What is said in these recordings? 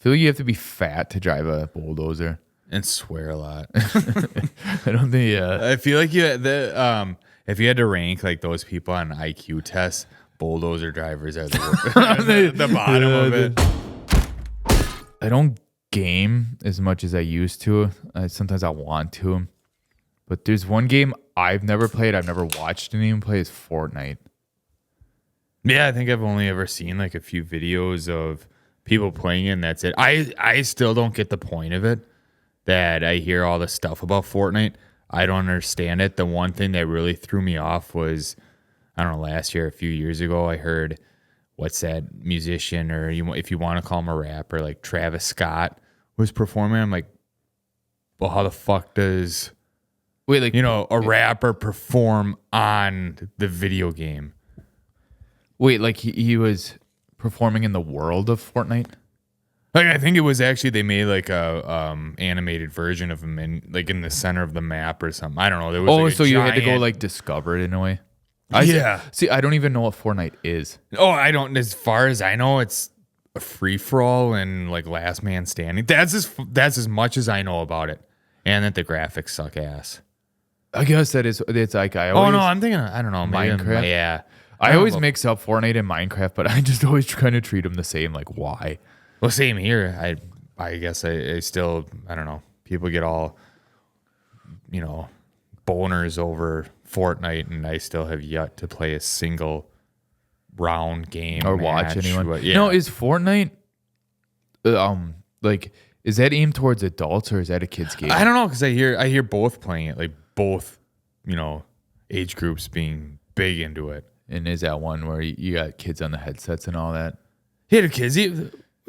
feel like you have to be fat to drive a bulldozer. And swear a lot. I don't think. I feel like if you had to rank like those people on IQ tests, bulldozer drivers are the bottom of it. I don't game as much as I used to. Sometimes I want to. But there's one game I've never played, I've never watched anyone play, is Fortnite. Yeah, I think I've only ever seen like a few videos of people playing it, and that's it. I still don't get the point of it. That I hear all the stuff about Fortnite. I don't understand it. The one thing that really threw me off was, I don't know, last year, a few years ago, I heard, what's that musician, or if you want to call him a rapper, like Travis Scott was performing. I'm like, well, how the fuck does, a rapper perform on the video game? Wait, like he was performing in the world of Fortnite? Like, I think it was actually, they made like a animated version of him in the center of the map or something. I don't know. There was so you had to go like discover it in a way. See, I don't even know what Fortnite is. Oh, I don't. As far as I know, it's a free for all and like last man standing. That's as much as I know about it, and that the graphics suck ass. I guess it's like I always. Oh no, I'm thinking. I don't know. Minecraft. Yeah, I always mix up Fortnite and Minecraft, but I just always kind of treat them the same. Like, why? Well, same here. I guess I still, I don't know. People get all, boners over Fortnite, and I still have yet to play a single round game or watch anyone. Yeah. No, is Fortnite, is that aimed towards adults or is that a kid's game? I don't know, because I hear both playing it, like both, age groups being big into it. And is that one where you got kids on the headsets and all that? Yeah, the kids.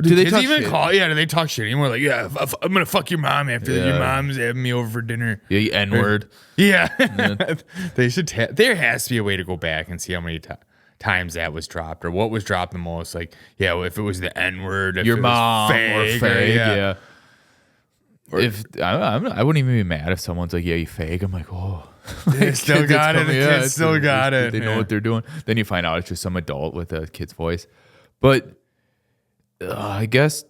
Do they even call? Yeah, do they talk shit anymore? Like, yeah, I'm gonna fuck your mom after your mom's having me over for dinner. Yeah, you N-word. Yeah, they should. There has to be a way to go back and see how many times that was dropped or what was dropped the most. Like, yeah, if it was the N-word, your mom fag, or fag, yeah. If I wouldn't even be mad if someone's like, yeah, you fag. I'm like, oh, they still got it. The kids still got it. They know what they're doing. Then you find out it's just some adult with a kid's voice, but. I guess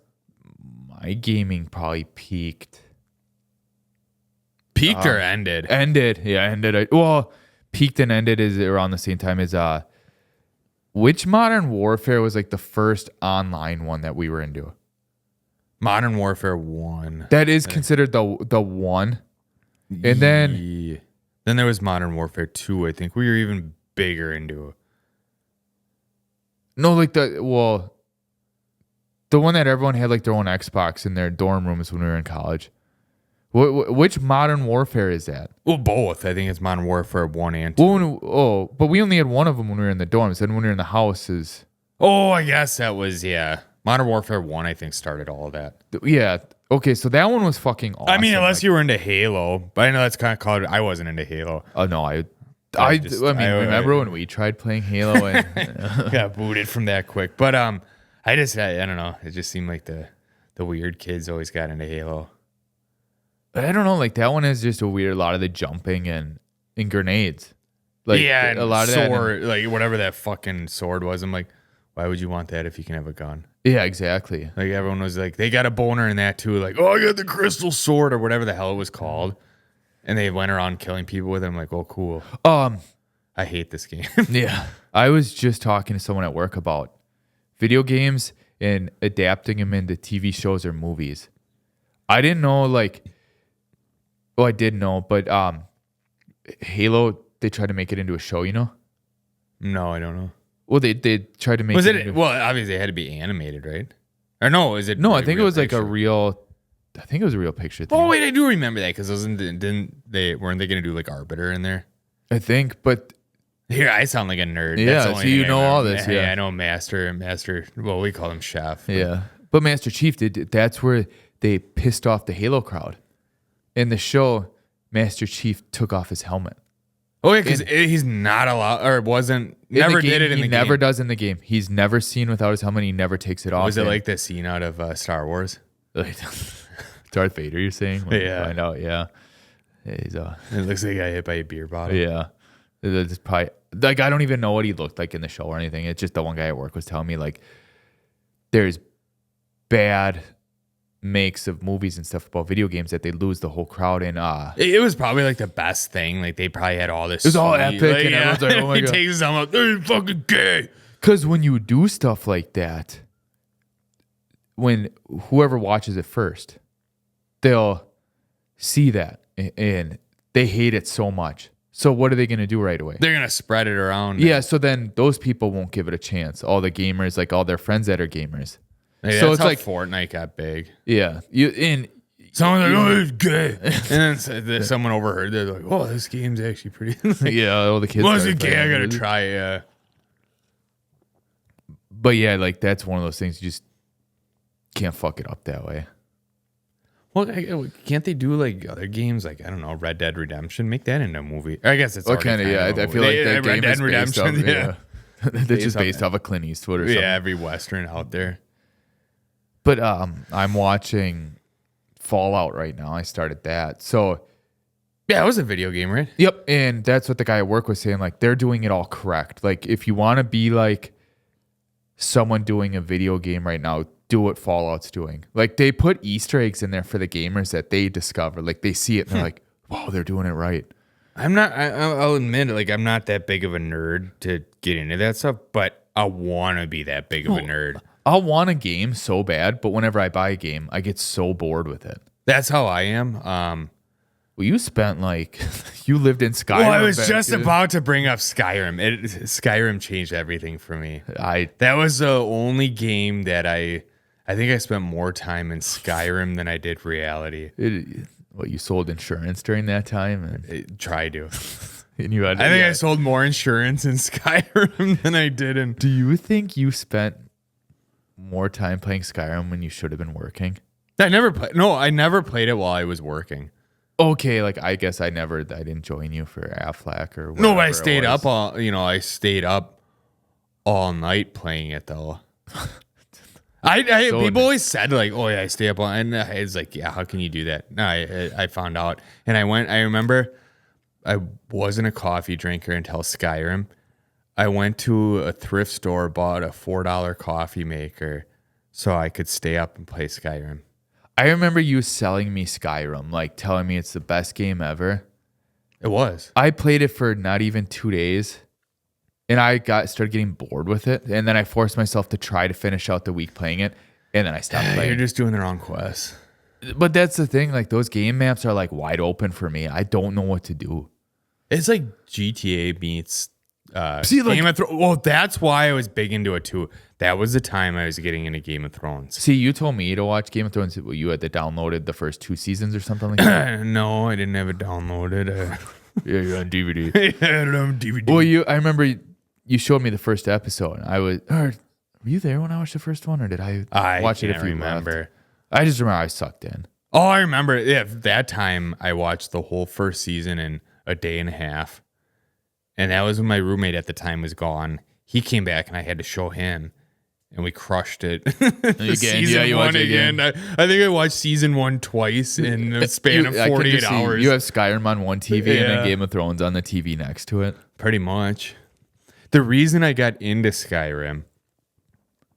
my gaming probably peaked. Peaked or ended? Ended. Yeah, ended. Well, peaked and ended is around the same time as which Modern Warfare was like the first online one that we were into? Modern Warfare 1. That is considered the one. And then there was Modern Warfare 2. I think we were even bigger into it. No, like the one that everyone had like their own Xbox in their dorm rooms when we were in college. Which Modern Warfare is that? Well, both. I think it's Modern Warfare 1 and 2. But we only had one of them when we were in the dorms. Then when we were in the houses. Oh, I guess that was, yeah. Modern Warfare 1, I think, started all of that. Yeah. Okay, so that one was fucking awesome. I mean, unless you were into Halo. But I know that's kind of called... I wasn't into Halo. Oh, no, I remember when we tried playing Halo and... got booted from that quick. But, I don't know. It just seemed like the weird kids always got into Halo. But I don't know. Like that one is just a lot of the jumping and grenades. Like yeah, a lot of sword, like whatever that fucking sword was. I'm like, why would you want that if you can have a gun? Yeah, exactly. Like everyone was like, they got a boner in that too. Like, oh, I got the crystal sword or whatever the hell it was called, and they went around killing people with it. I'm like, oh, cool. I hate this game. Yeah, I was just talking to someone at work about video games and adapting them into TV shows or movies. I didn't know, I did know, but Halo, they tried to make it into a show, No, I don't know. Well, they tried to make well, obviously it had to be animated, right? Or no, is it? No, I think it was picture? Like a real, I think it was a real picture thing. Oh, wait, I do remember that because weren't they going to do like Arbiter in there? I think, but... Here, I sound like a nerd. Yeah, so you know all this. Yeah, I know Master. Well, we call him Chef. But. Yeah, but Master Chief that's where they pissed off the Halo crowd. In the show, Master Chief took off his helmet. Oh yeah, because he's not allowed, or never did it in the game. He never does in the game. He's never seen without his helmet. He never takes it off. Was it like the scene out of Star Wars? Darth Vader, you're saying? Yeah. Find out. Yeah. It looks like he got hit by a beer bottle. Yeah. It's probably like I don't even know what he looked like in the show or anything. It's just the one guy at work was telling me like there's bad makes of movies and stuff about video games that they lose the whole crowd in It was probably like the best thing. Like they probably had all this. It was all epic, and everyone's like, "Oh my he God." takes them up. They're fucking gay. Because when you do stuff like that, when whoever watches it first, they'll see that and they hate it so much. So what are they going to do right away? They're gonna spread it around. Yeah, so then those people won't give it a chance. All the gamers, like all their friends that are gamers. Yeah, So that's it's how like Fortnite got big. Yeah, Someone's like, "Oh, he's gay," and then someone overheard. They're like, "Oh, this game's actually pretty." yeah, all the kids. Was started it gay? playing I it. gotta try it. But yeah, like that's one of those things you just can't fuck it up that way. Well, can't they do like other games, like I don't know, Red Dead Redemption? Make that into a movie. I guess it's Kind of. Yeah, I feel like that game is based off. Yeah, they're just based off of Clint Eastwood or something. Yeah, every Western out there. But I'm watching Fallout right now. I started that. So yeah, it was a video game, right? yep, and that's what the guy at work was saying. Like they're doing it all correct. Like if you want to be like someone doing a video game right now, do what Fallout's doing. Like they put Easter eggs in there for the gamers that they discover. Like they see it and they're like, "Wow, they're doing it right." I'll admit it. Like I'm not that big of a nerd to get into that stuff, but I want to be that big of a nerd. I'll want a game so bad, but whenever I buy a game, I get so bored with it. That's how I am. Well, you spent like you lived in Skyrim. Well, I was just about to bring up Skyrim. Skyrim changed everything for me. That was the only game that I think I spent more time in Skyrim than I did reality. What, you sold insurance during that time? Tried to. And you had, I think I sold more insurance in Skyrim than I did in. Do you think you spent more time playing Skyrim when you should have been working? I never played it while I was working. Okay, like I guess I didn't join you for Affleck or whatever. No, but I stayed up all night playing it though. People always said like, "Oh yeah, I stay up all," and it's like, yeah, how can you do that? No, I found out, and I remember I wasn't a coffee drinker until Skyrim. I went to a thrift store, bought a $4 coffee maker, so I could stay up and play Skyrim. I remember you selling me Skyrim, like telling me it's the best game ever. It was. I played it for not even 2 days, and I started getting bored with it. And then I forced myself to try to finish out the week playing it, and then I stopped playing. You're just doing the wrong quest. But that's the thing. Like those game maps are like wide open for me. I don't know what to do. It's like GTA meets Game of Thrones. Well, that's why I was big into it too. That was the time I was getting into Game of Thrones. See, you told me to watch Game of Thrones. You had downloaded the first 2 seasons or something like that. No, I didn't have it downloaded. Yeah, you're on DVD. I don't have DVD. Well, I remember you showed me the first episode. Were you there when I watched the first one, or did I watch it? If you remember, I just remember I sucked in. Oh, I remember. Yeah, that time I watched the whole first season in a day and a half, and that was when my roommate at the time was gone. He came back, and I had to show him. And we crushed it. Season one again. I think I watched season 1 twice in the span of 48 hours. You have Skyrim on one TV and then Game of Thrones on the TV next to it. Pretty much. The reason I got into Skyrim,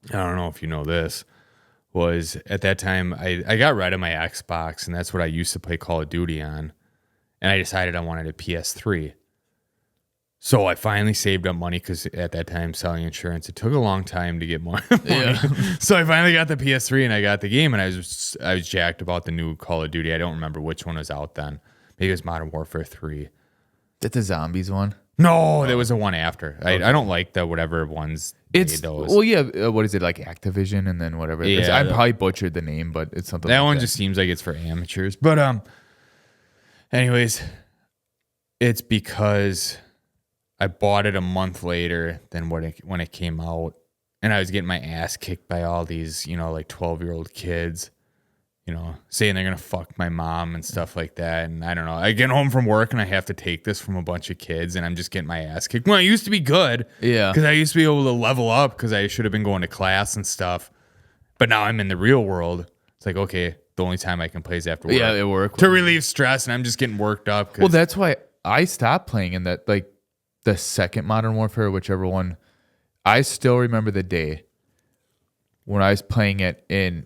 I don't know if you know this, was at that time I got rid of my Xbox, and that's what I used to play Call of Duty on. And I decided I wanted a PS3. So I finally saved up money because at that time selling insurance, it took a long time to get more money. Yeah. So I finally got the PS3 and I got the game, and I was jacked about the new Call of Duty. I don't remember which one was out then. Maybe it was Modern Warfare 3. That's the zombies one? No, there was the one after. Okay. I don't like the whatever ones made those. Well, yeah. What is it, like Activision and then whatever? Yeah, I probably butchered the name, but it's something. That one just seems like it's for amateurs. But anyways, it's because I bought it a month later than when it came out, and I was getting my ass kicked by all these, like 12-year-old kids, saying they're gonna fuck my mom and stuff like that. And I don't know. I get home from work and I have to take this from a bunch of kids, and I'm just getting my ass kicked. Well, I used to be good, yeah, because I used to be able to level up because I should have been going to class and stuff. But now I'm in the real world. It's like, okay, the only time I can play is after work. Yeah, it worked to relieve stress, and I'm just getting worked up. Well, that's why I stopped playing in that, like, the second Modern Warfare, whichever one. I still remember the day when I was playing it, and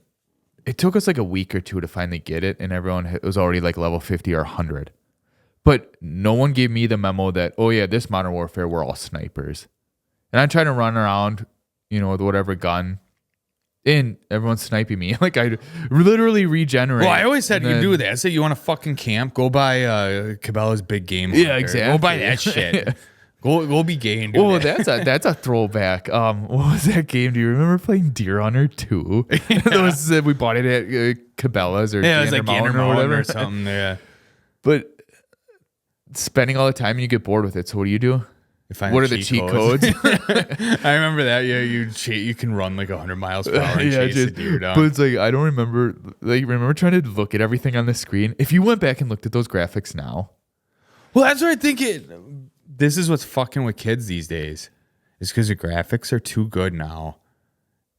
it took us like a week or two to finally get it, and everyone was already like level 50 or 100. But no one gave me the memo that, oh yeah, this Modern Warfare, we're all snipers. And I'm trying to run around, with whatever gun, and everyone's sniping me. Like, I literally regenerate. Well, I always said you do that. I said you want to fucking camp, go buy Cabela's Big Game Hunter. Yeah, exactly. Go buy that shit. Go be gay and do Oh, that. that's a throwback. What was that game? Do you remember playing Deer Hunter 2? Yeah. We bought it at Cabela's or it was like Gander Gander Mountain or whatever. or something. Yeah. But spending all the time and you get bored with it. So what do you do? What are the cheat codes? I remember that. Yeah, you can run like 100 miles per hour and chase a deer down. But it's like, I don't remember. Like, remember trying to look at everything on the screen? If you went back and looked at those graphics now. Well, that's what I think this is what's fucking with kids these days. Is because the graphics are too good now.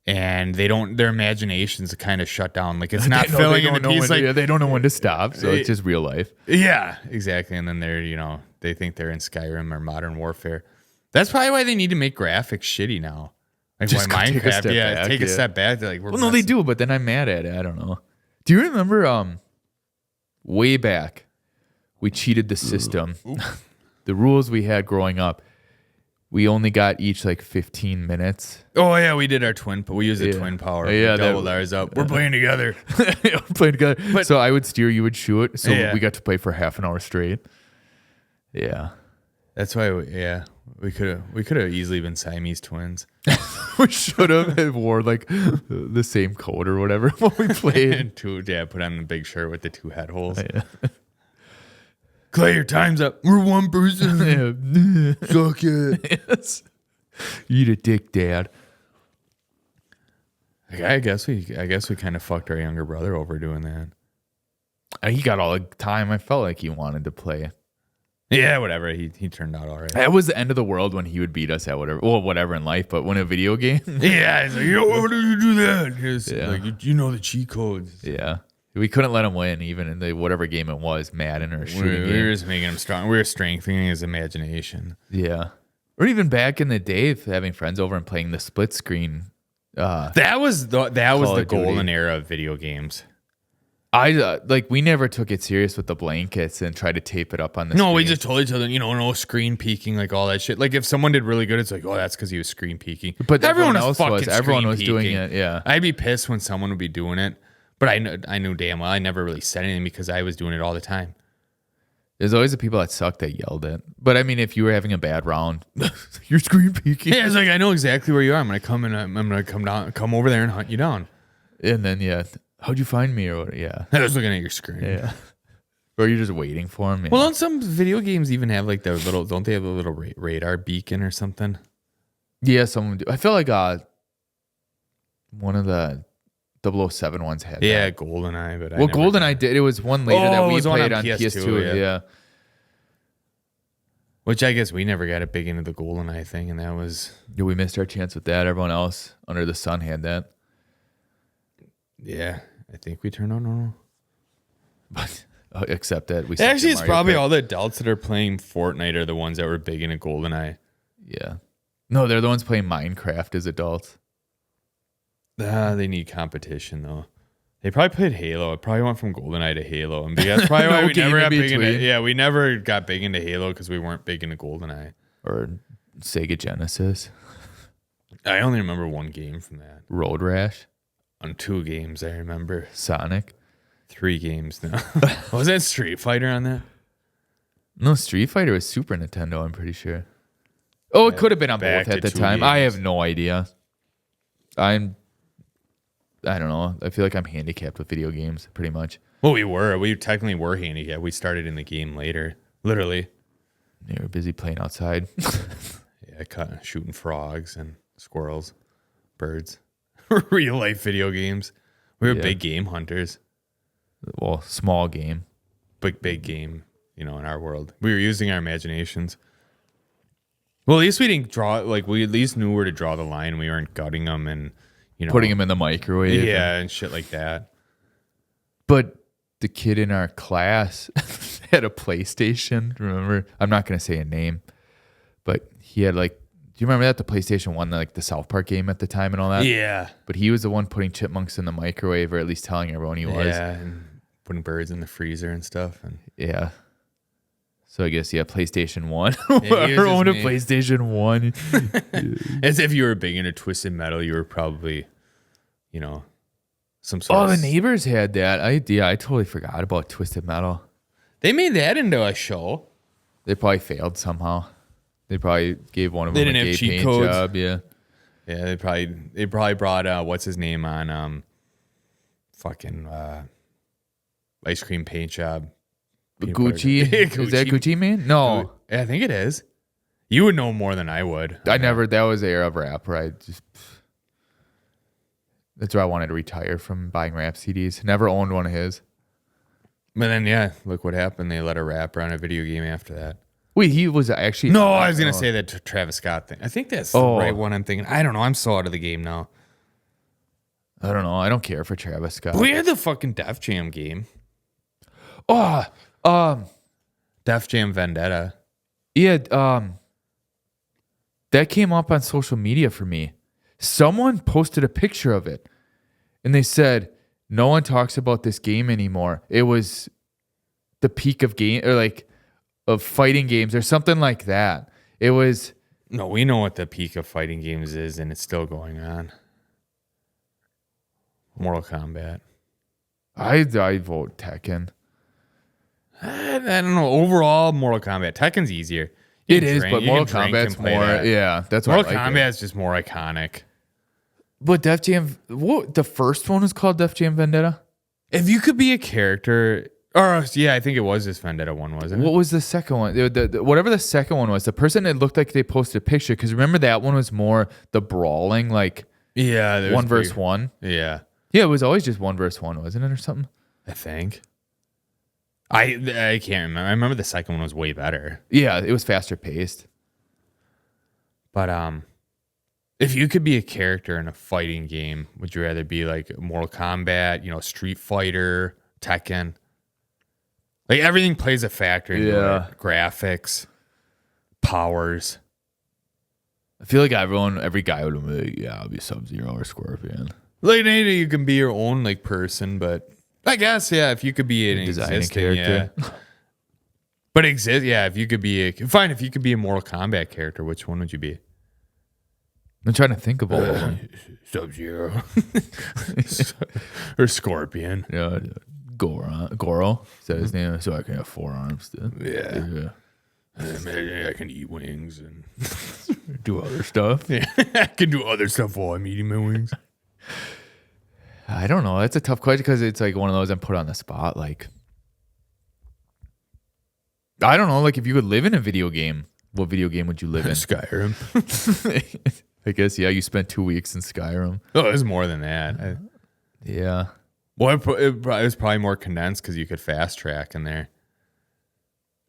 And their imaginations are kind of shut down. Like, it's not filling in the piece. They don't know when to stop. So it's just real life. Yeah, exactly. And then they think they're in Skyrim or Modern Warfare. That's probably why they need to make graphics shitty now. Like, just why take Minecraft, a step back. They're like, no, they do, but then I'm mad at it. I don't know. Do you remember way back, we cheated the system. The rules we had growing up, we only got each like 15 minutes. Oh, yeah, we did our twin, but we used the twin power. Yeah, we doubled ours up. We're playing together. We're playing together. But, so I would steer, you would shoot. So we got to play for half an hour straight. Yeah. That's why, we could have easily been Siamese twins. We should have wore like the same coat or whatever when we played. And put on the big shirt with the 2 head holes. Yeah. Clay, your time's up. We're one person. Suck it. Yes. Eat a dick, Dad. I guess we kind of fucked our younger brother over doing that. He got all the time. I felt like he wanted to play. Yeah, whatever. He turned out all right. That was the end of the world when he would beat us at whatever. Well, whatever in life, but when a video game. Yeah, he's like, why did you do that? Like, you know the cheat codes. Yeah. We couldn't let him win, even in the whatever game it was, Madden or shooting game. We were just making him strong. We were strengthening his imagination. Yeah. Or even back in the day, having friends over and playing the split screen. That was the golden era of video games. We never took it serious with the blankets and tried to tape it up on the screen. No, we just told each other, no screen peeking, like all that shit. Like if someone did really good, it's like, oh, that's because he was screen peeking. But everyone else was. Everyone was doing it, yeah. I'd be pissed when someone would be doing it. But I knew damn well I never really said anything because I was doing it all the time. There's always the people that suck that yelled it. But I mean, if you were having a bad round, you're screen peeking. Yeah, it's like, I know exactly where you are. I'm gonna come and I'm gonna come over there and hunt you down. And then how'd you find me? Or I was looking at your screen. Yeah. Or you're just waiting for him. Well, don't some video games even have like their little? Don't they have a little radar beacon or something? Yeah, someone do. I feel like one of the 007 ones had that. GoldenEye. But GoldenEye did. It was one later that we played on PS2. Yeah. Which I guess we never got it big into the GoldenEye thing, and that was... Yeah, we missed our chance with that. Everyone else under the sun had that. Yeah, I think we turned on. But except that we... Actually, it's probably all the adults that are playing Fortnite are the ones that were big into GoldenEye. Yeah. No, they're the ones playing Minecraft as adults. They need competition, though. They probably played Halo. It probably went from GoldenEye to Halo. And that's probably why we never got big into... Yeah, we never got big into Halo because we weren't big into GoldenEye. Or Sega Genesis. I only remember one game from that. Road Rash. On 2 games, I remember. Sonic. 3 games now. Was that Street Fighter on that? No, Street Fighter was Super Nintendo, I'm pretty sure. Oh, it could have been on both at the time. Games. I have no idea. I don't know. I feel like I'm handicapped with video games, pretty much. Well, we were. We technically were handicapped. We started in the game later. Literally. They were busy playing outside. Shooting frogs and squirrels, birds. Real life video games. We were big game hunters. Well, small game. Big game, in our world. We were using our imaginations. Well, at least we didn't draw, we at least knew where to draw the line. We weren't gutting them and, putting them in the microwave. Yeah, and shit like that. But the kid in our class had a PlayStation, remember? I'm not going to say a name, but he had you remember that? The PlayStation 1, like the South Park game at the time and all that? Yeah. But he was the one putting chipmunks in the microwave, or at least telling everyone he was. Yeah, and putting birds in the freezer and stuff. And Yeah. So I guess, PlayStation 1. Yeah, he was Or just owned a me. PlayStation 1. As if you were big into Twisted Metal, you were probably, some sort Oh, of... the neighbors had that. I totally forgot about Twisted Metal. They made that into a show. They probably failed somehow. They probably gave one of They them a didn't gay have cheat paint codes. job. Yeah. Yeah, they probably brought what's his name on fucking ice cream paint job. Peanut Gucci? butter. Is that Gucci Man? No. Yeah, I think it is. You would know more than I would. I never, that was the era of rap where that's where I wanted to retire from buying rap CDs. Never owned one of his. But then, look what happened. They let a rapper on a video game after that. Wait, he was actually. No, I was going to say that Travis Scott thing. I think that's the right one I'm thinking. I don't know. I'm so out of the game now. I don't know. I don't care for Travis Scott. We had the fucking Def Jam game. Def Jam Vendetta. Yeah, that came up on social media for me. Someone posted a picture of it, and they said, no one talks about this game anymore. It was the peak of game, or like of fighting games, or something like that. It was. No, we know what the peak of fighting games is, and it's still going on. Mortal Kombat. I vote Tekken. I don't know. Overall, Mortal Kombat. Tekken's easier. It is, but Mortal Kombat's more. Yeah, that's what Mortal I like Kombat's just more iconic. But Def Jam, the first one was called Def Jam Vendetta? If you could be a character, or yeah, I think it was this Vendetta one, wasn't it? What was the second one? Whatever the second one was, the person, it looked like they posted a picture, because remember that one was more the brawling, like Yeah, one versus one? Yeah, Yeah, it was always just one versus one, wasn't it, or something? I think. I can't remember. I remember the second one was way better. Yeah, it was faster paced. But if you could be a character in a fighting game, would you rather be like Mortal Kombat, Street Fighter, Tekken? Like everything plays a factor into it. Graphics, powers. I feel like every guy would be like, yeah, I'll be Sub-Zero or Scorpion. Like you can be your own like person, but I guess if you could be an Designing existing character. But if you could be if you could be a Mortal Kombat character, which one would you be? I'm trying to think about one. Sub-Zero or Scorpion. Yeah, Goro. Is that his name? So I can have 4 arms. Yeah. I can eat wings and Do other stuff. yeah, I can do other stuff while I'm eating my wings. I don't know. That's a tough question, because it's like one of those I'm put on the spot. Like, I don't know. Like, if you could live in a video game, what video game would you live in? Skyrim. I guess, you spent 2 weeks in Skyrim. Oh, it was more than that. Yeah. Well, it was probably more condensed because you could fast track in there.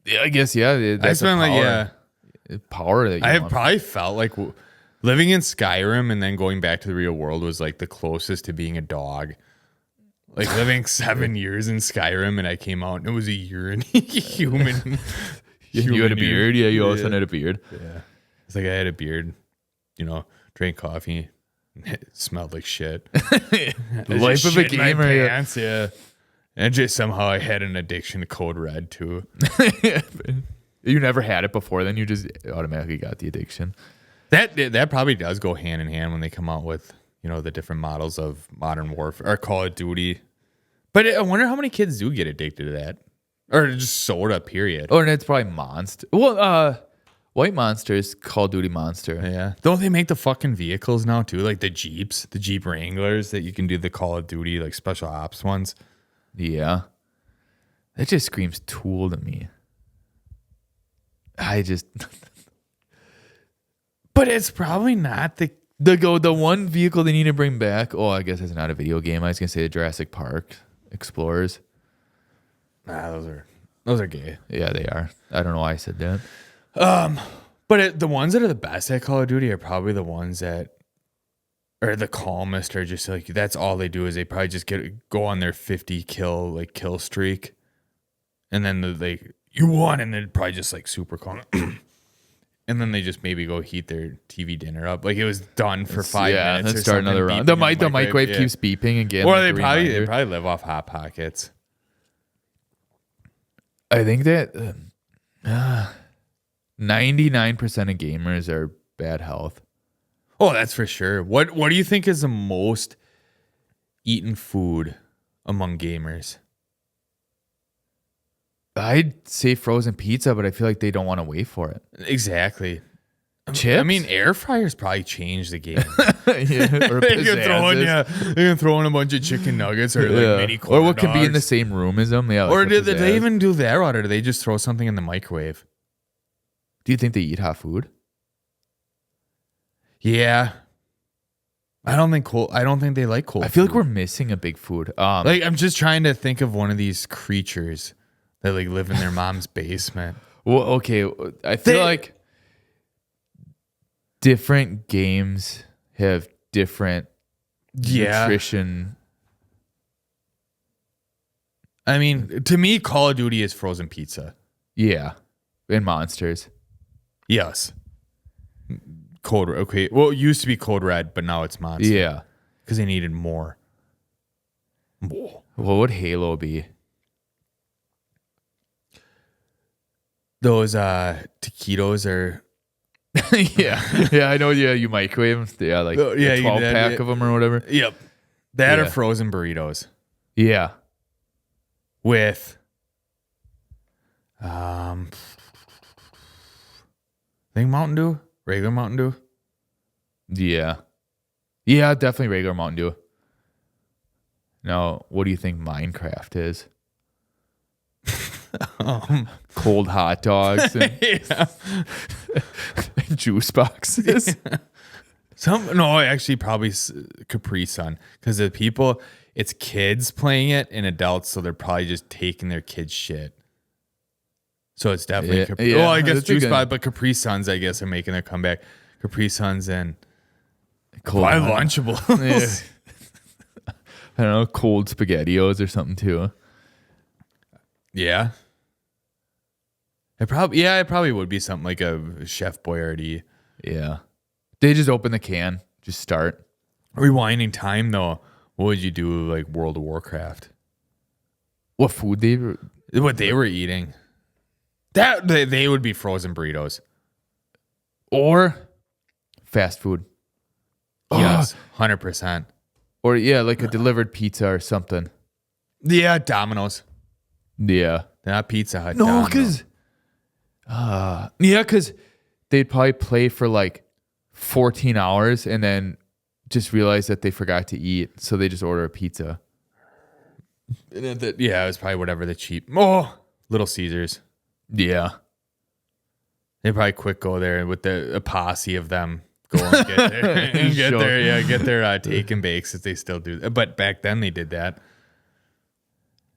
Yeah, I guess, yeah. That's spent power that you I want. probably felt like living in Skyrim and then going back to the real world was like the closest to being a dog. Like living 7 years in Skyrim, and I came out and it was a year in human. You had a beard? Yeah, you all of a Yeah. sudden had a beard. Yeah. It's like I had a beard, drank coffee, it smelled like shit. The life of a gamer. Yeah. Pants, yeah. And just somehow I had an addiction to Code Red too. You never had it before, then you just automatically got the addiction. That probably does go hand in hand when they come out with, the different models of Modern Warfare or Call of Duty. But I wonder how many kids do get addicted to that. Or just soda, period. Oh, and it's probably Monster. Well, White Monster is Call of Duty Monster. Yeah. Don't they make the fucking vehicles now too? Like the Jeeps, the Jeep Wranglers that you can do the Call of Duty, like special ops ones. Yeah. That just screams Tool to me. But it's probably not the one vehicle they need to bring back. Oh, I guess it's not a video game. I was gonna say the Jurassic Park Explorers. Nah, those are gay. Yeah, they are. I don't know why I said that. But the ones that are the best at Call of Duty are probably the ones that are the calmest, or just like that's all they do is they probably just go on their 50 kill streak, and then you won, and then probably just like super calm. and then they just maybe go heat their TV dinner up. Like it was done for 5 minutes. Let's or start something, another round. beeping in The microwave yeah. keeps beeping again. Or like they a probably reminder. live off Hot Pockets. I think that 99% of gamers are bad health. Oh, that's for sure. What do you think is the most eaten food among gamers? I'd say frozen pizza, but I feel like they don't want to wait for it. Exactly. Chips? I mean, air fryers probably changed the game. Yeah, or They can throw in a bunch of chicken nuggets or like mini corn or what could be in the dogs. same room as them. Yeah, like Or a did they pizzazz. even do that, or do they just throw something in the microwave? Do you think they eat hot food? Yeah. I don't think they like cold. I feel like food. we're missing a big food. Like I'm just trying to think of one of these creatures that like live in their mom's basement. Well, okay. I feel like different games have different nutrition. I mean, to me, Call of Duty is frozen pizza. Yeah, and monsters. Yes. Code okay. Well, it used to be Code Red, but now it's Monster. Yeah. Because they needed more. What would Halo be? Those taquitos are yeah. I know. Yeah, you microwave them. Yeah, like Oh, yeah, a you 12 did, pack yeah. of them or whatever. Yep. That Yeah. are frozen burritos Yeah. with I think Mountain Dew, regular Mountain Dew. Yeah. Yeah, definitely regular Mountain Dew. Now, what do you think Minecraft is? Cold hot dogs and Yeah. juice boxes. No, actually probably Capri Sun, because the people, it's kids playing it and adults, so they're probably just taking their kids' shit. So it's definitely Capri. yeah, Well, I guess that's Juice good. Box, but Capri Suns, I guess, are making their comeback. Capri Suns and Cold buy hot- Lunchables. Yeah. I don't know, cold SpaghettiOs or something too. Yeah. It probably would be something like a Chef Boyardee. Yeah. They just open the can, just start. Rewinding time though, what would you do like World of Warcraft? What food they were? What they were eating. That they would be frozen burritos. Or fast food. Yes, 100%. Or yeah, like a delivered pizza or something. Yeah, Domino's. Yeah. They're not Pizza Hut. No, Domino's. because they'd probably play for like 14 hours and then just realize that they forgot to eat, so they just order a pizza. Yeah, it was probably whatever the cheap. Oh, Little Caesars. Yeah. They probably quick go there with a posse of them go and get there and get their take and bakes if they still do. But back then they did that.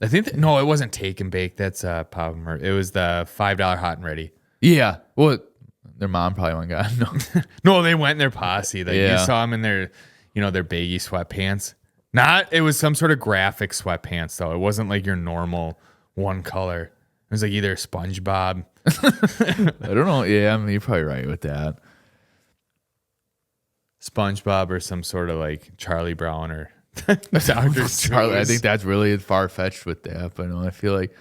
I think no, it wasn't take and bake. That's Pop and Murphy. It was the $5 hot and ready. Yeah. Well, their mom probably went got no. No, they went in their posse. Like Yeah. you saw them in their, their baggy sweatpants. It was some sort of graphic sweatpants though. It wasn't like your normal one color. It was like either SpongeBob. I don't know. Yeah, I mean, you're probably right with that. SpongeBob or some sort of like Charlie Brown or Dr. Charlie, I Seuss. think that's really far fetched with that, but no, I feel like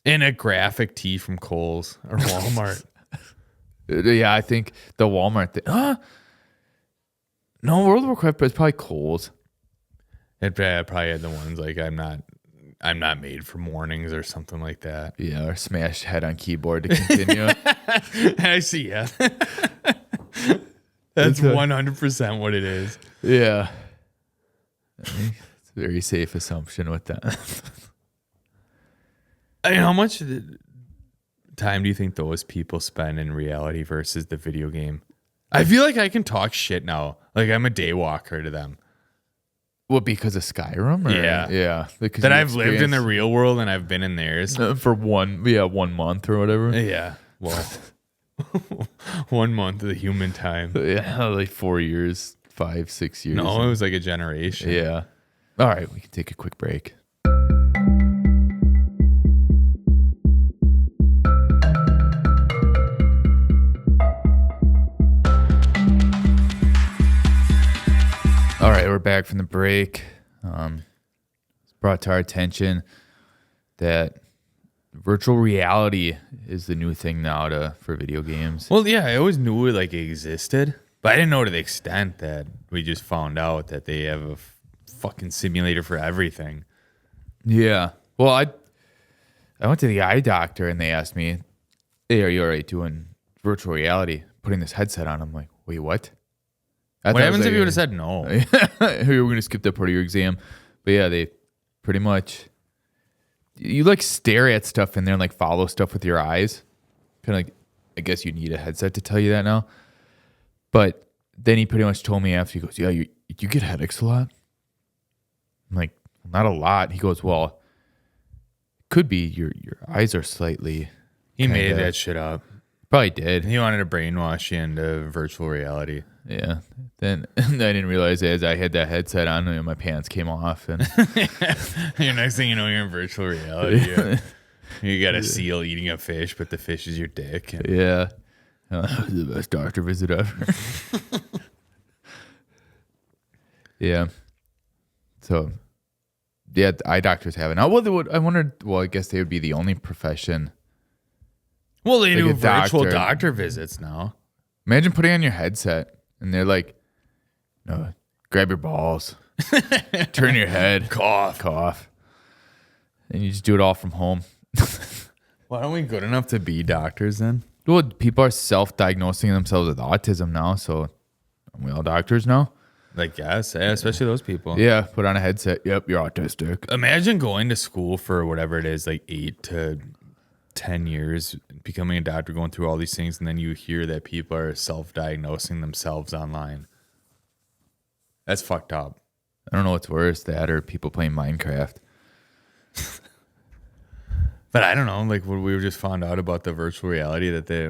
In a graphic tee from Kohl's or Walmart. yeah, I think the Walmart thing. No, World of Warcraft is probably Kohl's. It probably had the ones like I'm not made for mornings or something like that. Yeah, or smashed head on keyboard to continue. I see, yeah. That's 100% what it is. Yeah. I think it's a very safe assumption with that. I mean, how much time do you think those people spend in reality versus the video game? I feel like I can talk shit now. Like I'm a daywalker to them. Well, because of Skyrim? Or? Yeah. Yeah. Because That you I've lived in the experienced- real world and I've been in theirs. for 1 month or whatever. Yeah. Well, 1 month of the human time. Yeah, like 4 years, 5, 6 years. No, it was like a generation. Yeah. All right, we can take a quick break. All right, we're back from the break. It's brought to our attention that virtual reality is the new thing now for video games. Well, yeah, I always knew it like existed, but I didn't know to the extent that we just found out that they have a fucking simulator for everything. Yeah. Well, I went to the eye doctor and they asked me, "Hey, are you already doing virtual reality? Putting this headset on?" I'm like, "Wait, what?" What happens if you would have said no? You were going to skip that part of your exam. But yeah, they pretty much, you like stare at stuff in there and like follow stuff with your eyes. Kind of like, I guess you need a headset to tell you that now. But then he pretty much told me after, he goes, "Yeah, you get headaches a lot?" I'm like, "Not a lot." He goes, "Well, could be your eyes are slightly." He made that shit up. Probably did. He wanted to brainwash you into virtual reality. Yeah. Then I didn't realize as I had that headset on, and my pants came off. And Your next thing you know, you're in virtual reality. You got a seal eating a fish, but the fish is your dick. Yeah. The best doctor visit ever. Yeah. So, yeah, eye doctors have it. Now, I wondered, I guess they would be the only profession. Well, they Like do a virtual doctor. doctor visits now. Imagine putting on your headset and they're like, "No, grab your balls, turn your head, cough. And you just do it all from home. Why aren't we good enough to be doctors then? Well, people are self-diagnosing themselves with autism now, so are we all doctors now? Like, yes, yeah, especially those people. Yeah, put on a headset. Yep, you're autistic. Imagine going to school for whatever it is, like 8 to 10 years, becoming a doctor, going through all these things, and then you hear that people are self-diagnosing themselves online. That's fucked up. I don't know what's worse, that or people playing Minecraft. But I don't know, like what we just found out about the virtual reality that they,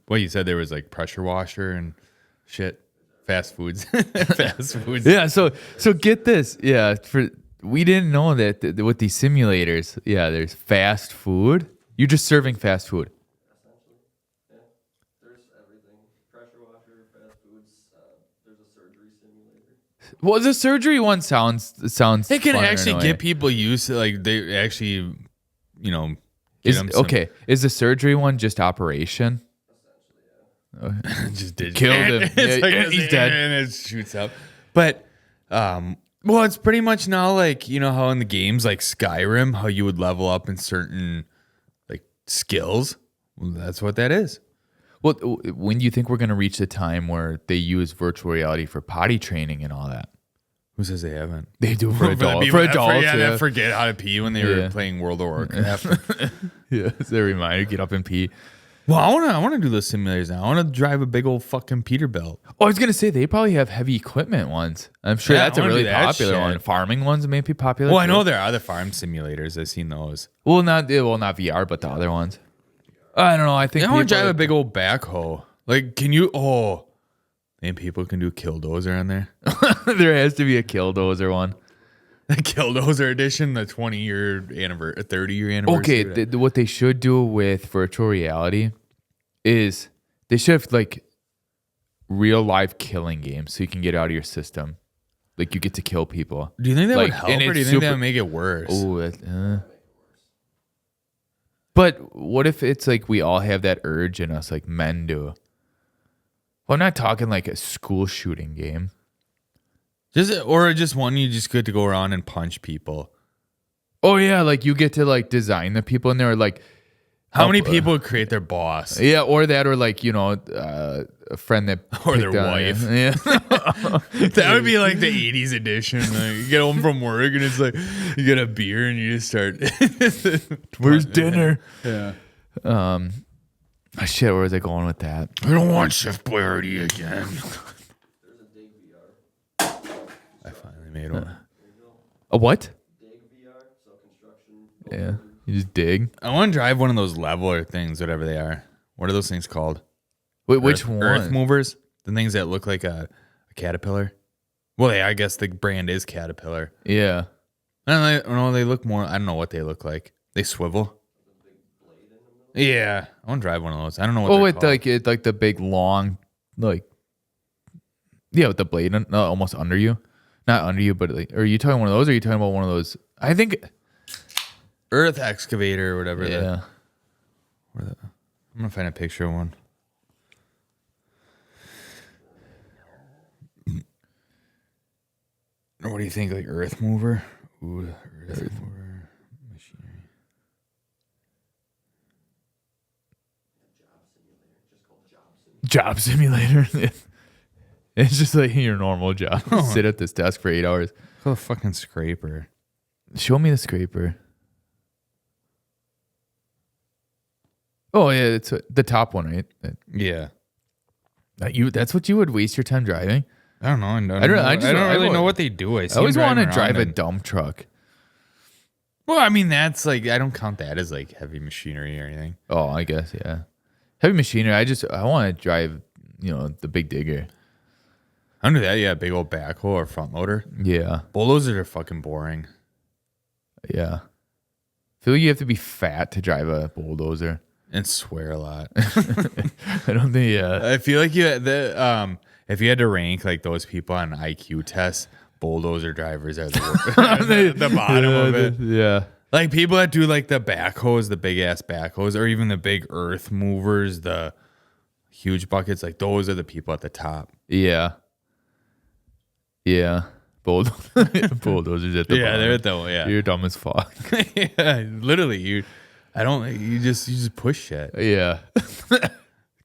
well, you said there was like pressure washer and shit, fast foods, fast foods. Yeah, so get this. Yeah, we didn't know that with these simulators, yeah, there's fast food. You're just serving fast food. Essentially, yeah. There's everything. Pressure washer, fast foods. There's a surgery simulator. Well, the surgery one sounds. They can fun or actually annoying. get people used to, like, they actually, you know, Is the surgery one just operation? just did Killed him. It's Yeah, like he's dead. and it shoots up. But well, it's pretty much now like, you know how in the games like Skyrim, how you would level up in certain like skills. Well, that's what that is. Well, when do you think we're going to reach the time where they use virtual reality for potty training and all that? Who says they haven't? They do for the adults. people For that adults, that forget how to pee when they were Yeah. playing World of Warcraft. Yeah, it's a reminder. Get up and pee. Well, I want to do those simulators now. I want to drive a big old fucking Peterbilt. Oh, I was gonna say they probably have heavy equipment ones. I'm sure Yeah, that's I a wanna really do that popular shit. one. Farming ones may be popular. Well, I too. know there are other farm simulators. I've seen those. Well, not VR, but the other ones. I don't know. I think I want to people- drive a big old backhoe. Like, can you? Oh, and people can do Killdozer on there. there has to be a Killdozer one. The Killdozer edition, the 20-year anniversary, 30-year anniversary. Okay, what they should do with virtual reality is they should have like real live killing games, so you can get out of your system. Like you get to kill people. Do you think that like, would help, and or do you it's think that super- would make it worse? Oh, but what if it's like we all have that urge in us, like men do? Well, I'm not talking like a school shooting game. Just one you just get to go around and punch people. Oh yeah, like you get to like design the people in there, or like How many people would create their boss? yeah, or that, or like a friend that Or their picked on wife. you. Yeah. That would be like the 80s edition. Like, you get home from work and it's like you get a beer and you just start. Where's dinner? Yeah. Oh, shit, where was I going with that? I don't want Chef Boyardee again. There's a Dig VR. I finally made one. A what? Dig VR, so construction. Yeah, you just dig. I want to drive one of those leveler things, whatever they are. What are those things called? Wait, which Earth- one? Earth movers? The things that look like a caterpillar? Well, yeah, I guess the brand is Caterpillar. Yeah. I don't know, they look more, I don't know what they look like. They swivel. Yeah, I want to drive one of those. I don't know what Oh, they're with called. like the big long, like yeah, with the blade almost under you. Not under you, but like, are you talking one of those? Or are you talking about one of those? I think. Earth excavator or whatever. Yeah. I'm gonna find a picture of one. Or what do you think? Like earth mover? Ooh, earth mover machinery. Job simulator. It's just like your normal job. Sit at this desk for 8 hours. Oh, a fucking scraper. Show me the scraper. Oh yeah, it's the top one, right? Yeah. That's what you would waste your time driving. I don't know. I I don't really know what they do. I always want to drive a dump truck. Well, I mean, that's like, I don't count that as like heavy machinery or anything. Oh, I guess, yeah. Heavy machinery, I want to drive, the big digger. Under that, yeah, big old backhoe or front loader. Yeah. Bulldozers are fucking boring. Yeah. I feel like you have to be fat to drive a bulldozer. And swear a lot. I don't think, yeah. I feel like if you had to rank like those people on IQ tests, bulldozer drivers are the bottom of it. Yeah. Like people that do like the backhoes, the big ass backhoes, or even the big earth movers, the huge buckets, like those are the people at the top. Yeah. Yeah. Bulldozers at the bottom. They're at the yeah. You're dumb as fuck. Yeah, literally, you just push shit. Yeah.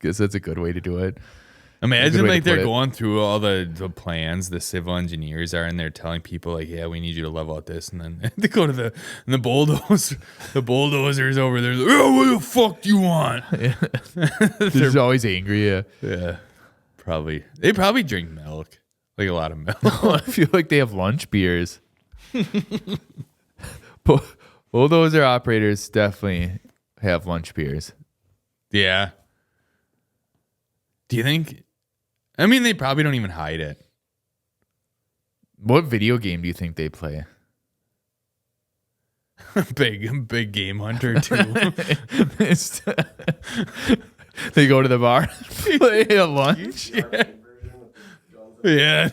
Guess that's a good way to do it. Imagine like they're going through all the plans, the civil engineers are, and they're telling people like, yeah, we need you to level out this, and then they go to the bulldozers over there. Like, oh, what the fuck do you want? Yeah. They're always angry. Yeah. Yeah. They probably drink milk. Like a lot of milk. I feel like they have lunch beers. Bulldozer operators definitely have lunch beers. Yeah. Do you think? I mean, they probably don't even hide it. What video game do you think they play? Big game hunter too. They go to the bar, play a lunch. Yeah.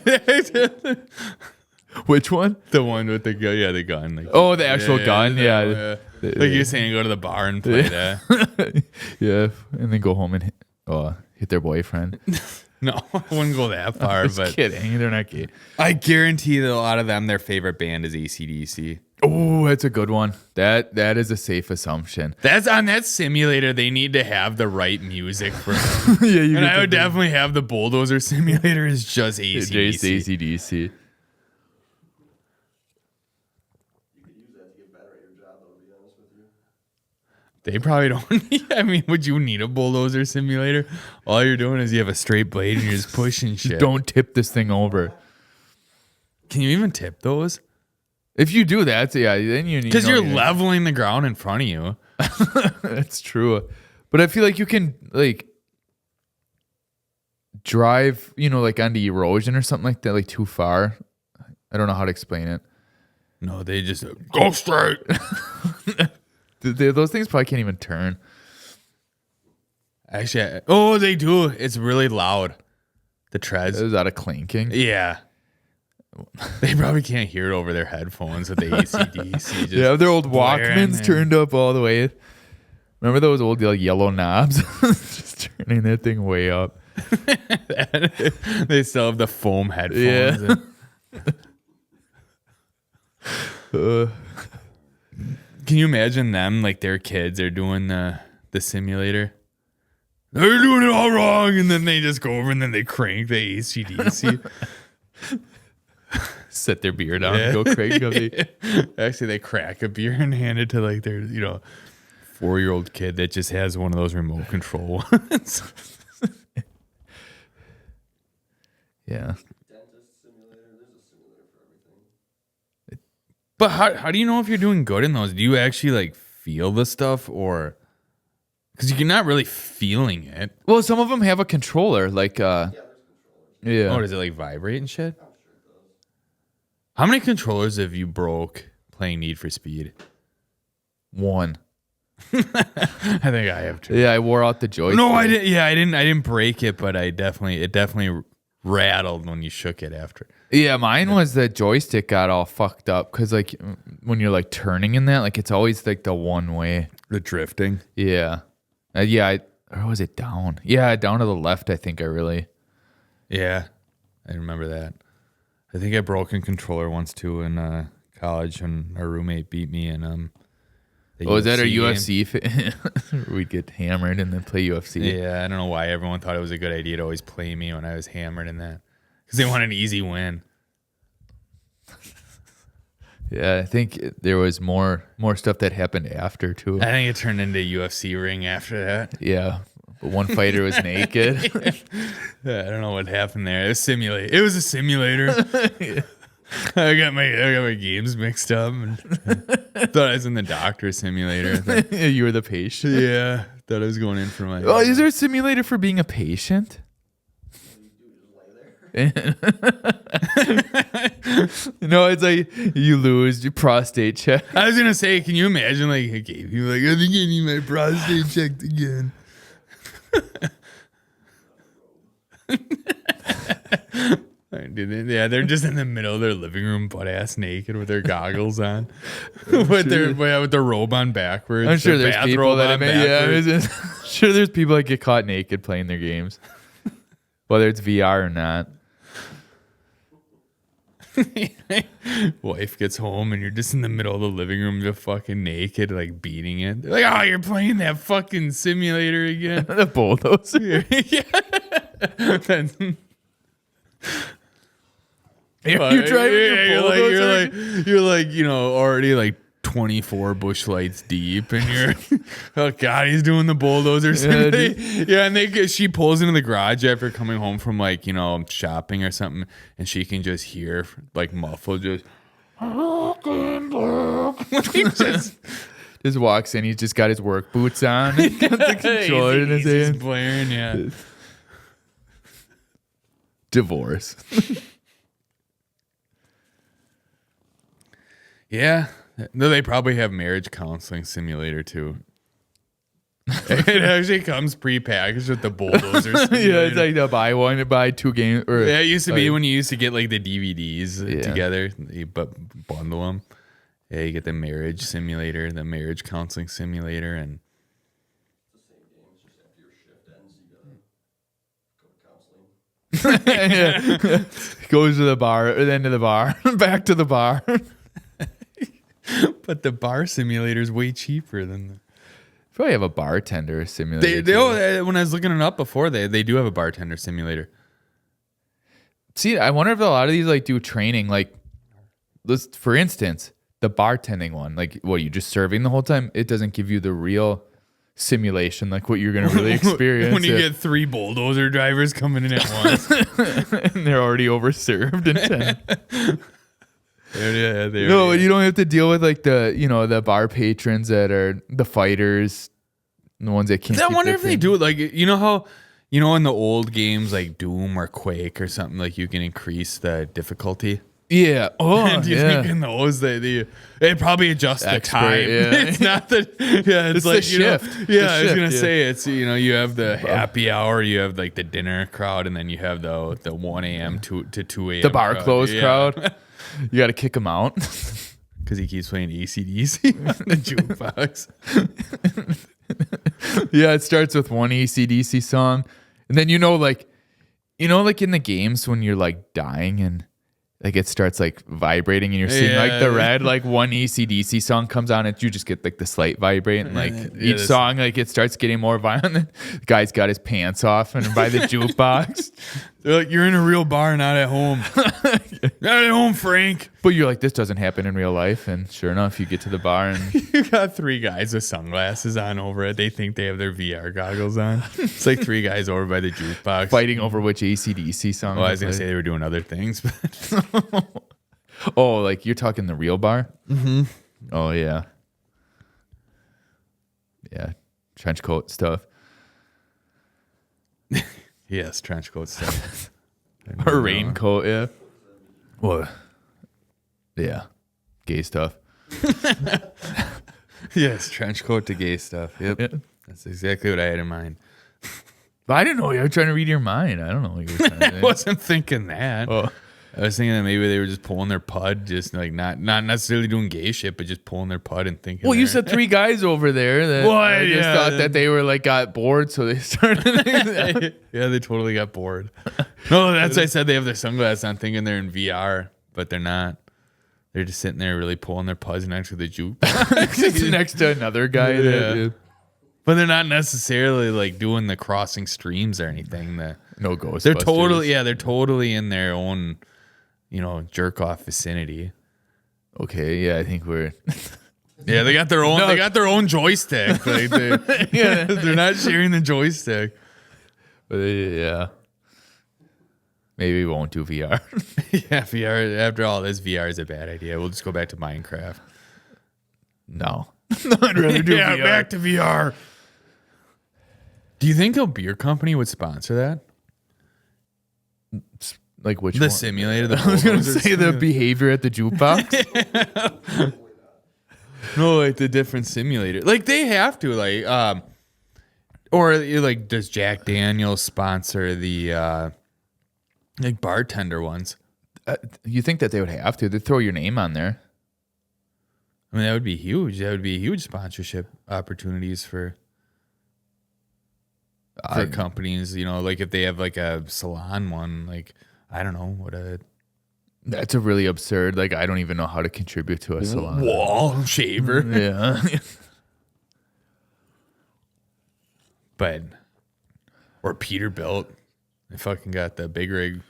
Which one? The one with the gun. Yeah, the gun. Like, oh, the actual gun. Yeah. Like you're saying, go to the bar and play that. Yeah, and then go home and hit their boyfriend. No, I wouldn't go that far. I'm but kidding. They're not gay. I guarantee that a lot of them, their favorite band is AC/DC. Oh, that's a good one. That is a safe assumption. That's on that simulator. They need to have the right music for them. Yeah, and I would definitely have the bulldozer simulator is just AC/DC. Just AC/DC. You could use that to get better at your job, though, to be honest with you. They probably don't need, I mean, would you need a bulldozer simulator? All you're doing is you have a straight blade and you're just pushing shit. Don't tip this thing over. Can you even tip those? If you do that, yeah, then you need. Because you're leveling the ground in front of you. That's true. But I feel like you can like drive, like onto erosion or something like that, like too far. I don't know how to explain it. No, they just go straight. Those things probably can't even turn. Actually, they do. It's really loud. The treads. Is that a clinking? Yeah. They probably can't hear it over their headphones with the AC/DC. Yeah, their old Walkmans turned up all the way. Remember those old yellow knobs? Just turning that thing way up. They still have the foam headphones. Yeah. Can you imagine them, like their kids are doing the simulator? They're doing it all wrong, and then they just go over and then they crank the AC/DC. Set their beer down and go crank up. Actually, they crack a beer and hand it to like their 4-year-old kid that just has one of those remote control ones. Yeah. Dentist simulator, there's a simulator for everything. But how do you know if you're doing good in those? Do you actually like feel the stuff, or because you're not really feeling it? Well, some of them have a controller, like Yeah, there's controllers. yeah. Oh, does it like vibrate and shit? I'm sure it does. How many controllers have you broke playing Need for Speed? One. I think I have too. Yeah, I wore out the joystick. No, I didn't. Yeah, I didn't break it, but it definitely rattled when you shook it after. Yeah, mine was the joystick got all fucked up because like when you're like turning in that, like it's always like the one way. The drifting. Yeah, or was it down? Yeah, down to the left. I think I really. Yeah, I remember that. I think I broke a controller once too in college, and our roommate beat me in Was that our game. UFC? We'd get hammered and then play UFC. Yeah, I don't know why everyone thought it was a good idea to always play me when I was hammered in that, because they want an easy win. Yeah, I think there was more stuff that happened after too. I think it turned into a UFC ring after that. Yeah, but one fighter was naked. Yeah, I don't know what happened there. It was a simulator. I got my games mixed up and thought I was in the doctor simulator. You were the patient. Yeah, thought I was going in for my. Oh, is there a simulator for being a patient? No, it's like you lose your prostate check. I was gonna say, can you imagine like I gave you like I think I need my prostate checked again. Yeah, they're just in the middle of their living room, butt ass naked with their goggles on, with their robe on backwards. I'm sure their there's people that bathrobe sure there's people that get caught naked playing their games, whether it's VR or not. Wife gets home and you're just in the middle of the living room, just fucking naked, like beating it. They're like, oh, you're playing that fucking simulator again. The Bulldozer. You're driving your Bulldozer. You're like, you know, already like 24 bush lights deep, and you're, oh god, he's doing the Bulldozer simulator. Yeah, and she pulls into the garage after coming home from like, you know, shopping or something, and she can just hear like muffled just just walks in. He's just got his work boots on. He's got the controller in his hand. Blaring, yeah. Divorce. Yeah. No, they probably have marriage counseling simulator too. It actually comes pre-packaged with the Bulldozer simulator. Yeah, it's like to buy one, to buy two games. Or, yeah, it used to be when you used to get like the DVDs together, but bundle them. Yeah, you get the marriage simulator, the marriage counseling simulator, and It's the same game. It's just after your shift ends, you gotta go to counseling. yeah. Goes to the bar, or then to the bar, back to the bar. but the bar simulator is way cheaper than the. Probably have a bartender simulator. When I was looking it up before, they do have a bartender simulator. See, I wonder if a lot of these like do training. Like, let's for instance, the bartending one. Like, what, you just serving the whole time? It doesn't give you the real simulation, like what you're gonna really experience when you get 3 bulldozer drivers coming in at once, and they're already overserved in 10. No, you don't have to deal with like the bar patrons that are the fighters, the ones that can't. I wonder if they do it like, you know how, you know, in the old games like Doom or Quake or something, like you can increase the difficulty. Yeah. Oh, do you think in those they probably adjust the time? Yeah. It's not that. Yeah, it's like the Yeah, shift. The I was gonna shift, say it's, you know, you have the happy hour, you have like the dinner crowd, and then you have the 1 a.m. to 2 a.m. the bar closed Yeah. crowd. You got to kick them out because he keeps playing AC/DC on the jukebox. Yeah, it starts with one AC/DC song, and then like in the games when you're like dying and like it starts like vibrating and you're seeing like the red, like one AC/DC song comes on and you just get like the slight vibrate, and like each song like it starts getting more violent. The guy's got his pants off and by the jukebox. They're like, you're in a real bar, not at home. Not at home, Frank. But you're like, this doesn't happen in real life, and sure enough, you get to the bar and you got 3 guys with sunglasses on over it. They think they have their VR goggles on. It's like 3 guys over by the jukebox fighting over which AC/DC song. Well, I was gonna say they were doing other things, but oh, like you're talking the real bar? Mm-hmm. Oh yeah, yeah, trench coat stuff. yes, trench coat stuff. Or raincoat, yeah. What? Yeah, gay stuff. Yes, trench coat to gay stuff. Yep, Yeah. that's exactly what I had in mind. But I didn't know you were trying to read your mind. I don't know what you were trying to I say. wasn't thinking that. Oh, I was thinking that maybe they were just pulling their pud, just like not necessarily doing gay shit, but just pulling their pud and thinking. Well, you said 3 guys over there that I just thought that they were like got bored, so they started. Yeah, they totally got bored. No, that's why I said they have their sunglasses on, thinking they're in VR, but they're not. They're just sitting there really pulling their puds next to the jukebox. Just next to another guy. Yeah. But they're not necessarily like doing the crossing streams or anything. No Ghostbusters. They're totally in their own, jerk off vicinity. Okay, yeah, I think we're. Yeah, they got their own. They got their own joystick. Like they're not sharing the joystick. But yeah, maybe we won't do VR. Yeah, VR. After all this, VR is a bad idea. We'll just go back to Minecraft. No, I'd rather do VR. Back to VR. Do you think a beer company would sponsor that? Like which The one? simulator. I was going to say the behavior at the jukebox. No, like the different simulator. Like they have to, like, or like does Jack Daniels sponsor the like bartender ones? You think that they would have to? They'd throw your name on there. I mean, that would be huge. That would be huge sponsorship opportunities for companies. Like if they have like a salon one, like I don't know what a. That's a really absurd. Like I don't even know how to contribute to a salon. Wall shaver. Yeah. But or Peterbilt, they fucking got the big rig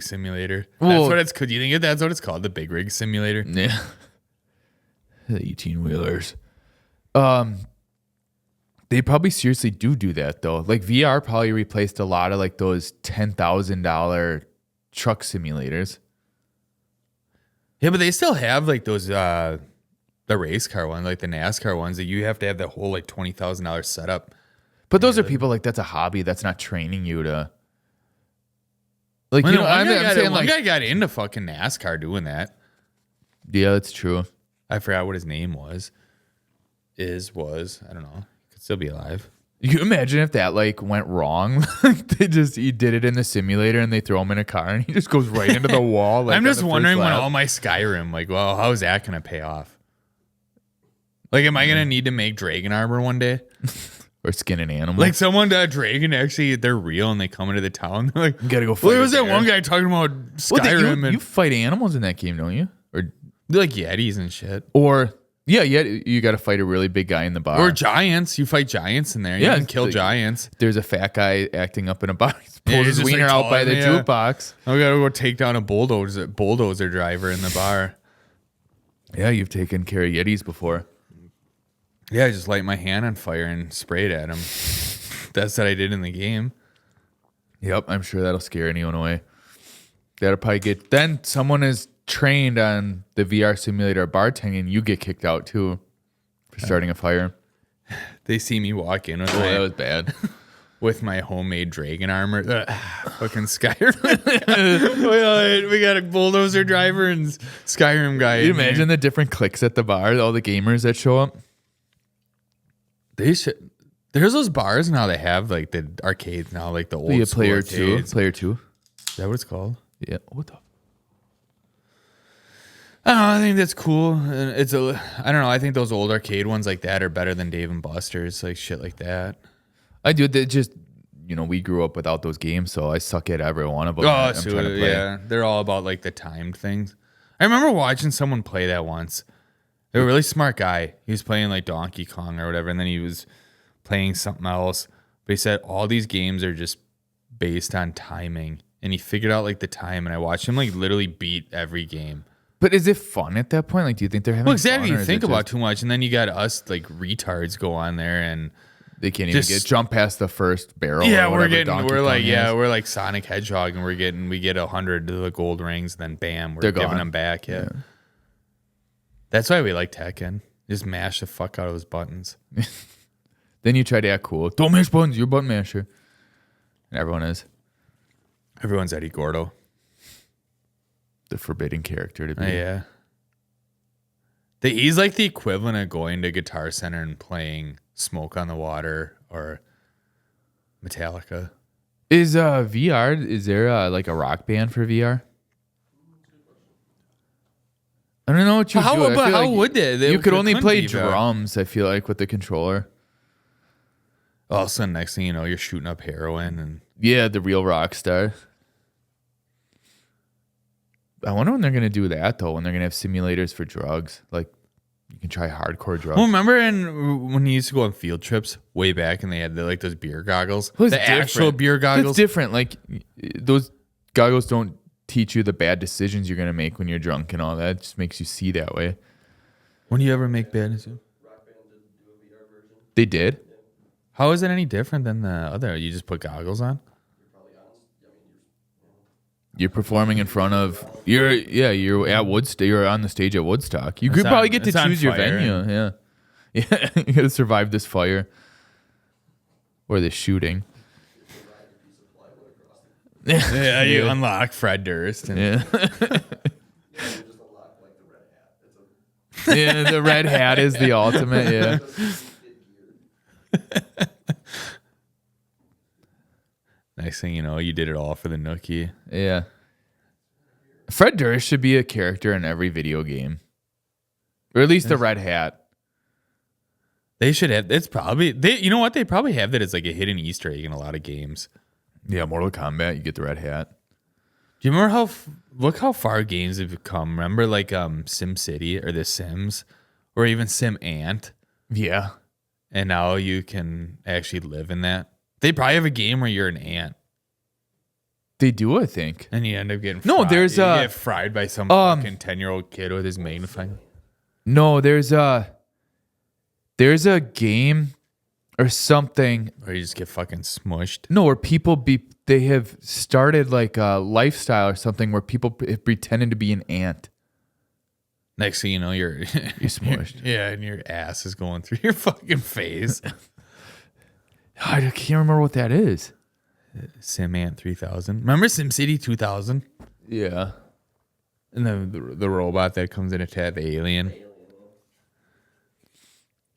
simulator. Well, that's what it's. Could you think that's what it's called? The big rig simulator. Yeah. The 18-wheelers. They probably seriously do that though. Like VR probably replaced a lot of like those $10,000 truck simulators. Yeah, but they still have like those the race car ones, like the NASCAR ones that you have to have the whole like $20,000 setup. But those are people like that's a hobby. That's not training you to. Like Well, I'm saying one like guy got into fucking NASCAR doing that. yeah, that's true. I forgot what his name was. I don't know. Could still be alive. You imagine if that like went wrong? Like he did it in the simulator and they throw him in a car and he just goes right into the wall. Like, I'm just wondering when lap. all my Skyrim, like, well, how is that going to pay off? Like, am I going to need to make dragon armor one day? Or skin an animal. Like someone dragon actually, they're real and they come into the town. They're like, you gotta go fight. Well, there was a that bear. one guy talking about Skyrim You fight animals in that game, don't you? Or like Yetis and shit. Yeah, you got to fight a really big guy in the bar. Or giants. You fight giants in there. You can kill giants. There's a fat guy acting up in a bar. He Yeah, pulls he's his just, wiener like, out by the taller, jukebox. I gotta go take down a bulldozer driver in the bar. Yeah, you've taken care of Yetis before. Yeah, I just light my hand on fire and spray it at him. That's what I did in the game. Yep, I'm sure that'll scare anyone away. That'll probably then someone is trained on the VR simulator of bartending, you get kicked out too for starting a fire. They see me walk in with That was bad. with my homemade dragon armor. Fucking Skyrim. We got a bulldozer driver and Skyrim guy. Can you imagine the different clicks at the bar, all the gamers that show up? They should. There's those bars now that have like the arcades now, like the old Be a school player arcades. two. Player two. Is that what it's called? Yeah. What the? I don't know. I think that's cool. And I don't know. I think those old arcade ones like that are better than Dave and Buster's, like shit like that. I do. They just, we grew up without those games, so I suck at every one of them. Oh, so yeah. They're all about like the timed things. I remember watching someone play that once. They're a really smart guy. He was playing like Donkey Kong or whatever, and then he was playing something else. But he said all these games are just based on timing. And he figured out like the time, and I watched him like literally beat every game. But is it fun at that point? Like, do you think they're having Well, exactly. fun? You think about too much, and then you got us like retards go on there, and they can't even jump past the first barrel. Yeah, or we're like Sonic Hedgehog, and we get 100 of the gold rings, and then bam, we're giving them back. Yeah. That's why we like Tekken. Just mash the fuck out of those buttons. Then you try to act cool. Don't mash buttons. You're a button masher. And everyone is. Everyone's Eddie Gordo. The forbidden character to be. Yeah. He's like the equivalent of going to Guitar Center and playing Smoke on the Water or Metallica. Is VR, is there like a rock band for VR? I don't know what you do. I feel How like would they? you could only couldn't play be fair. drums, I feel like, with the controller. All of a sudden, next thing you know, you're shooting up heroin and Yeah, the real rock star. I wonder when they're going to do that, though, when they're going to have simulators for drugs. Like, you can try hardcore drugs. Well, remember when you used to go on field trips way back and they had like those beer goggles? Well, it's the actual different. beer goggles? It's different. Like, those goggles don't teach you the bad decisions you're going to make when you're drunk and all that. It just makes you see that way. When do you ever make bad decisions? Rock Band did do a VR version. They did? How is it any different than the other? You just put goggles on? You're probably honest. I mean, You're performing in front of... You're at Woodstock. You're on the stage at Woodstock. You could It's probably on- get to it's on choose your fire. venue. Yeah. Yeah, you got to survive this fire. Or the shooting. you ride a piece of plywood across the Yeah, you unlock Fred Durst. And Yeah. Yeah, you just unlock like the red hat. It's a Yeah, the red hat is the ultimate, yeah. big gear. Next thing you know, you did it all for the nookie. Yeah. Fred Durst should be a character in every video game. Or at least the red hat. They should have. It's probably you know what? They probably have that as like a hidden Easter egg in a lot of games. Yeah, Mortal Kombat, you get the red hat. Do you remember look how far games have come? Remember like Sim City or The Sims, or even Sim Ant, Yeah. and now you can actually live in that. They probably have a game where you're an ant They do, I think. and you end up getting No, fried. there's, you get fried by some fucking 10-year-old kid with his magnifying. No, there's a game or something. Or you just get fucking smushed. No, where they have started like a lifestyle or something where people pretending to be an ant. Next thing you know, you're smushed. Yeah, and your ass is going through your fucking face. I can't remember what that is. Sim Ant 3000. Remember Sim City 2000? Yeah. And the robot that comes in a tab, the alien.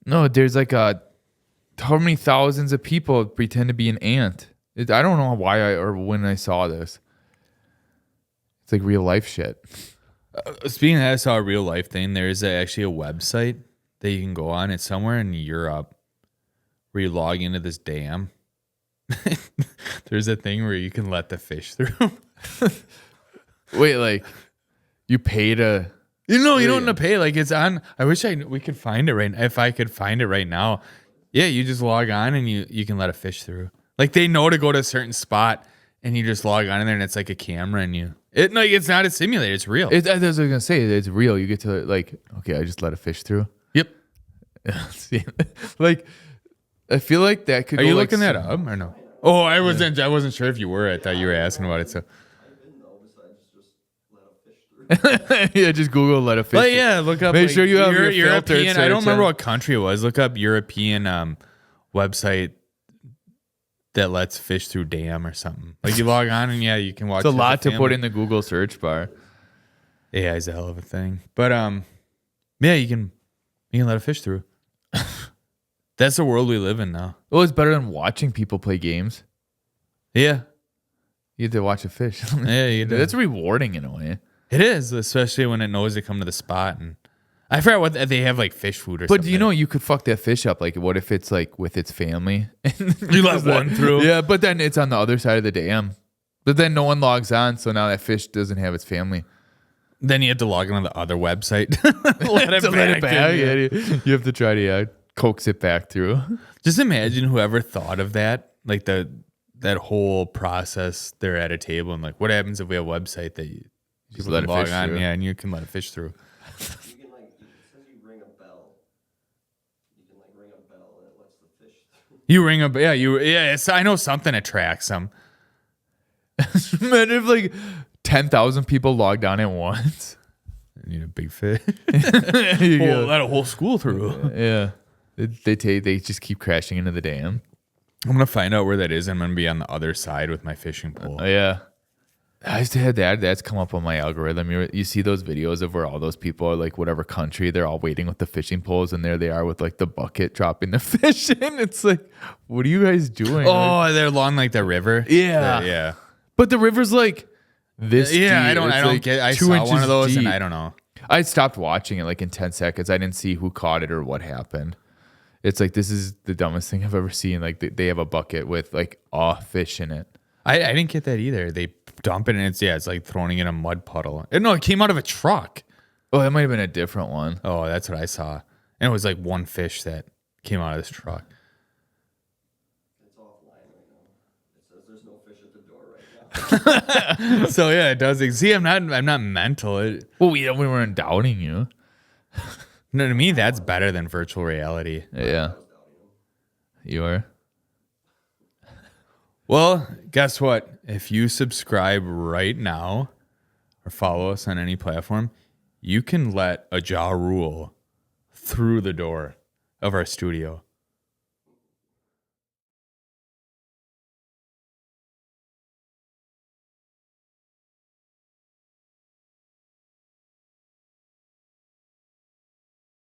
No, there's like how many thousands of people pretend to be an ant. I don't know why or when I saw this. It's like real life shit. Speaking of that, I saw a real life thing. There's actually a website that you can go on. It's somewhere in Europe where you log into this dam. There's a thing where you can let the fish through. Wait, like you pay to... You don't have to pay. Like it's on. I wish we could find it right. If I could find it right now, yeah, you just log on and you can let a fish through. Like they know to go to a certain spot, and you just log on in there, and it's like a camera, and it's not a simulator. It's real. That's what I was gonna say. It's real. You get to like, okay, I just let a fish through. Yep. Like, I feel like that could. Are go you like looking that up or no? Oh, I wasn't sure if you were. I thought you were asking about it. So. I didn't know besides just let a fish through. Yeah, just Google let a fish. But yeah, look up. Make sure you have your European. filtered I don't search remember on. what country it was. Look up European website that lets fish through dam or something. Like you log on and yeah, you can watch. It's a lot to family. put in the Google search bar. AI is a hell of a thing. But yeah, you can let a fish through. That's the world we live in now. Well, it's better than watching people play games. Yeah, You get to watch a fish. yeah, you do. That's rewarding in a way. It is, especially when it knows to come to the spot. And I forgot what they have, like fish food or But something. you know, you could fuck that fish up. Like, what if it's like with its family? You let one through. Yeah, but then it's on the other side of the dam. But then no one logs on, so now that fish doesn't have its family. Then you have to log on to the other website. let it back. Yeah, you have to try to coax it back through. Just imagine whoever thought of that, like that whole process. They're at a table and like, what happens if we have a website that you Just people let can a log fish on, through. yeah, and you can let a fish through. You can it says you ring a bell. You can ring a bell and it lets the fish through. You ring a it's, I know something attracts them. Imagine if like 10,000 people logged on at once. You need a big fish. You go, Let a whole school through. yeah, they just keep crashing into the dam. I'm gonna find out where that is. I'm gonna be on the other side with my fishing pole. Oh, yeah. I used to have that's come up on my algorithm. You see those videos of where all those people are like whatever country, they're all waiting with the fishing poles, and there they are with like the bucket dropping the fish in. It's like, what are you guys doing? Oh, they're along like the river. Yeah. Yeah. But the river's like this. Yeah, deep. I don't It's, get. I 2 saw inches one of those, deep. and I don't know. I stopped watching it like in 10 seconds. I didn't see who caught it or what happened. It's like, this is the dumbest thing I've ever seen. Like they have a bucket with like a fish in it. I didn't get that either. They dump it and it's like throwing it in a mud puddle. No, it came out of a truck. Oh, that might have been a different one. Oh, that's what I saw. And it was like one fish that came out of this truck. It's offline right now. It says there's no fish at the door right now. So yeah, it does. See, I'm not mental. Well, we weren't doubting you. No, to me, that's better than virtual reality. Yeah, I was doubting him. you are. Well, guess what? If you subscribe right now or follow us on any platform, you can let a Ja Rule through the door of our studio.